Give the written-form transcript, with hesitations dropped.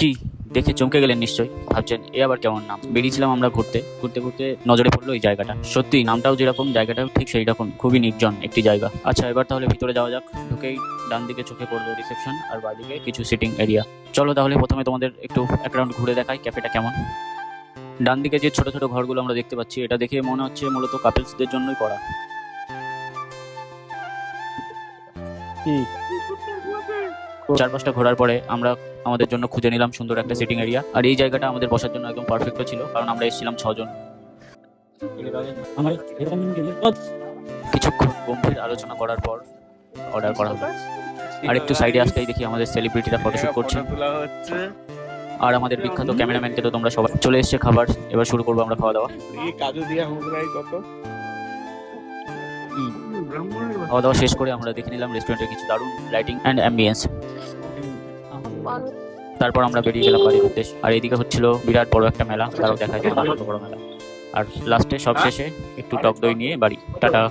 কি দেখে চমকে গেলেন নিশ্চয়ই, ভাবছেন এ আবার কেমন নাম। বেরিয়েছিলাম আমরা ঘুরতে ঘুরতে ঘুরতে নজরে পড়লো এই জায়গাটা। সত্যি নামটাও যেরকম, জায়গাটাও ঠিক সেই রকম, খুবই নির্জন একটি জায়গা। আচ্ছা, এবার তাহলে ভিতরে যাওয়া যাক। ঢুকেই ডান দিকে চোখে পড়লো রিসেপশন, আর বাঁদিকে কিছু সিটিং এরিয়া। চলো তাহলে প্রথমে তোমাদের একটু এক রাউন্ড ঘুরে দেখাই ক্যাফেটা কেমন। ডান দিকে যে ছোট ছোট ঘরগুলো আমরা দেখতে পাচ্ছি, এটা দেখে মনে হচ্ছে মূলত কাপলসদের জন্যই করা। চারপাশটা ঘোরার পরে আমরা আমাদের জন্য খুঁজে নিলাম সুন্দর একটা সিটিং এরিয়া। আর এই জায়গাটা আমাদের বসার জন্য একদম পারফেক্ট ছিল, কারণ আমরা এসেছিলাম 6 জন। কিছুক্ষণ গম্ভীর আলোচনা করার পর অর্ডার করা হলো। আর একটু সাইডে আসতেই দেখি আমাদের সেলিব্রিটিরা ফটোশুট করছে। আর আমাদের বিখ্যাত ক্যামেরাম্যানকে তো তোমরা সবাই। চলে এসছে খাবার, এবার শুরু করবো আমরা খাওয়া দাওয়া। খাওয়া দাওয়া শেষ করে আমরা দেখে নিলাম রেস্টুরেন্টের কিছু দারুণ লাইটিং অ্যান্ড অ্যাম্বিয়েন্স। তারপর আমরা বেরিয়ে গেলাম বাড়ির উদ্দেশ্যে। আর এইদিকে হচ্ছিল বিরাট বড় একটা মেলা, তারও দেখায় কত বড় মেলা। আর লাস্টে সব শেষে একটু টক দই নিয়ে বাড়ি। টাটা।